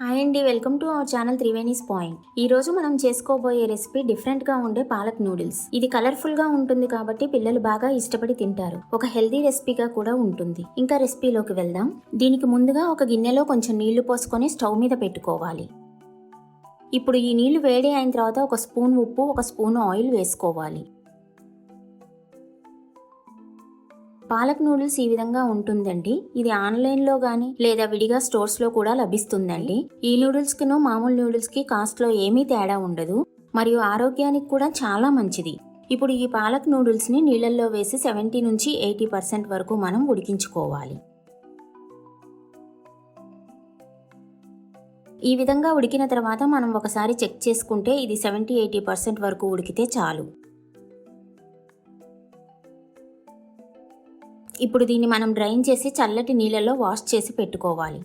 Hi అండి, welcome to our channel Triveni's point. ఈ రోజు మనం చేసుకోబోయే రెసిపీ డిఫరెంట్ గా ఉండే పాలక్ నూడిల్స్. ఇది కలర్ఫుల్ గా ఉంటుంది కాబట్టి పిల్లలు బాగా ఇష్టపడి తింటారు. ఒక హెల్దీ రెసిపీగా కూడా ఉంటుంది. ఇంకా రెసిపీలోకి వెళ్దాం. దీనికి ముందుగా ఒక గిన్నెలో కొంచెం నీళ్లు పోసుకొని స్టవ్ మీద పెట్టుకోవాలి. ఇప్పుడు ఈ నీళ్లు వేడి అయిన తర్వాత ఒక స్పూన్ ఉప్పు, ఒక స్పూన్ ఆయిల్ వేసుకోవాలి. పాలక్ నూడిల్స్ ఈ విధంగా ఉంటుందండి. ఇది ఆన్లైన్లో కానీ లేదా విడిగా స్టోర్స్లో కూడా లభిస్తుందండి. ఈ నూడిల్స్కి మామూలు నూడిల్స్కి కాస్ట్లో ఏమీ తేడా ఉండదు, మరియు ఆరోగ్యానికి కూడా చాలా మంచిది. ఇప్పుడు ఈ పాలక్ నూడిల్స్ని నీళ్ళల్లో వేసి 70 నుంచి 80% వరకు మనం ఉడికించుకోవాలి. ఈ విధంగా ఉడికిన తర్వాత మనం ఒకసారి చెక్ చేసుకుంటే ఇది 70-80% వరకు ఉడికితే చాలు. ఇప్పుడు దీన్ని మనం డ్రైన్ చేసి చల్లటి నీళ్ళలో వాష్ చేసి పెట్టుకోవాలి.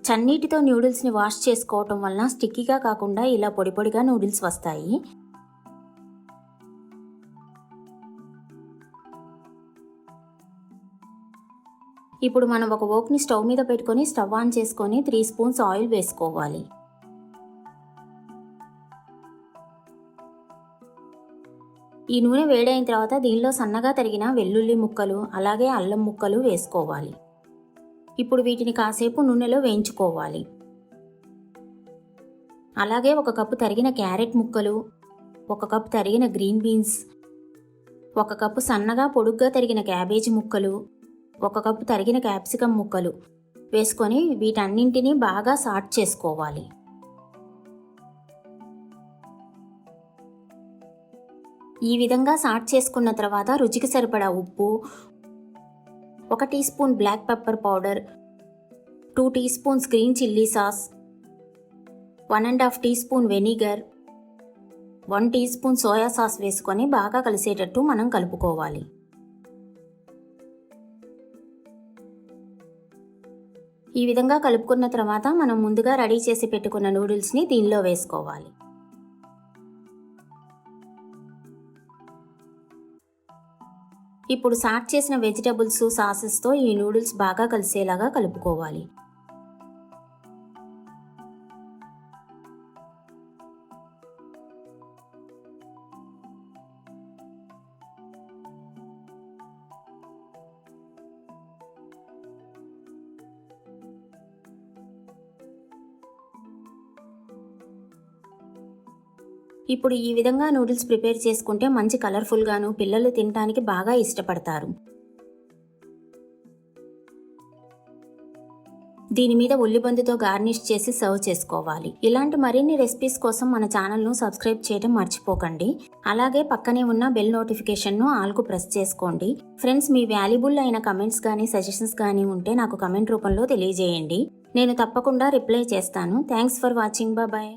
చన్నీటితో నూడిల్స్ని వాష్ చేసుకోవటం వలన స్టిక్కీగా కాకుండా ఇలా పొడి పొడిగా నూడిల్స్ వస్తాయి. ఇప్పుడు మనం ఒక వోక్ని స్టవ్ మీద పెట్టుకొని స్టవ్ ఆన్ చేసుకొని 3 స్పూన్స్ ఆయిల్ వేసుకోవాలి. ఈ నూనె వేడైన తర్వాత దీనిలో సన్నగా తరిగిన వెల్లుల్లి ముక్కలు, అలాగే అల్లం ముక్కలు వేసుకోవాలి. ఇప్పుడు వీటిని కాసేపు నూనెలో వేయించుకోవాలి. అలాగే 1 కప్పు తరిగిన క్యారెట్ ముక్కలు, 1 కప్పు తరిగిన గ్రీన్ బీన్స్, 1 కప్పు సన్నగా పొడుగ్గా తరిగిన క్యాబేజీ ముక్కలు, 1 కప్పు తరిగిన క్యాప్సికమ్ ముక్కలు వేసుకొని వీటన్నింటినీ బాగా సాట్ చేసుకోవాలి. ఈ విధంగా సాట్ చేసుకున్న తర్వాత రుచికి సరిపడా ఉప్పు, 1 teaspoon black pepper powder, 2 teaspoons green chilli sauce, 1½ teaspoon vinegar, 1 teaspoon soya sauce వేసుకొని బాగా కలిసేటట్టు మనం కలుపుకోవాలి. ఈ విధంగా కలుపుకున్న తర్వాత మనం ముందుగా రెడీ చేసి పెట్టుకున్న నూడిల్స్ని దీనిలో వేసుకోవాలి. ఇప్పుడు సాట్ చేసిన వెజిటబుల్స్, సాసెస్తో ఈ నూడిల్స్ బాగా కలిసేలాగా కలుపుకోవాలి. ఇప్పుడు ఈ విధంగా నూడిల్స్ ప్రిపేర్ చేసుకుంటే మంచి కలర్ఫుల్గాను, పిల్లలు తినడానికి బాగా ఇష్టపడతారు. దీని మీద ఉల్లిబందుతో గార్నిష్ చేసి సర్వ్ చేసుకోవాలి. ఇలాంటి మరిన్ని రెసిపీస్ కోసం మన ఛానల్ను సబ్స్క్రైబ్ చేయడం మర్చిపోకండి. అలాగే పక్కనే ఉన్న బెల్ నోటిఫికేషన్ను ఆల్కు ప్రెస్ చేసుకోండి. ఫ్రెండ్స్, మీ వాల్యుబుల్ అయిన కమెంట్స్ కానీ సజెషన్స్ కానీ ఉంటే నాకు కమెంట్ రూపంలో తెలియజేయండి. నేను తప్పకుండా రిప్లై చేస్తాను. Thanks for watching. బాయ్.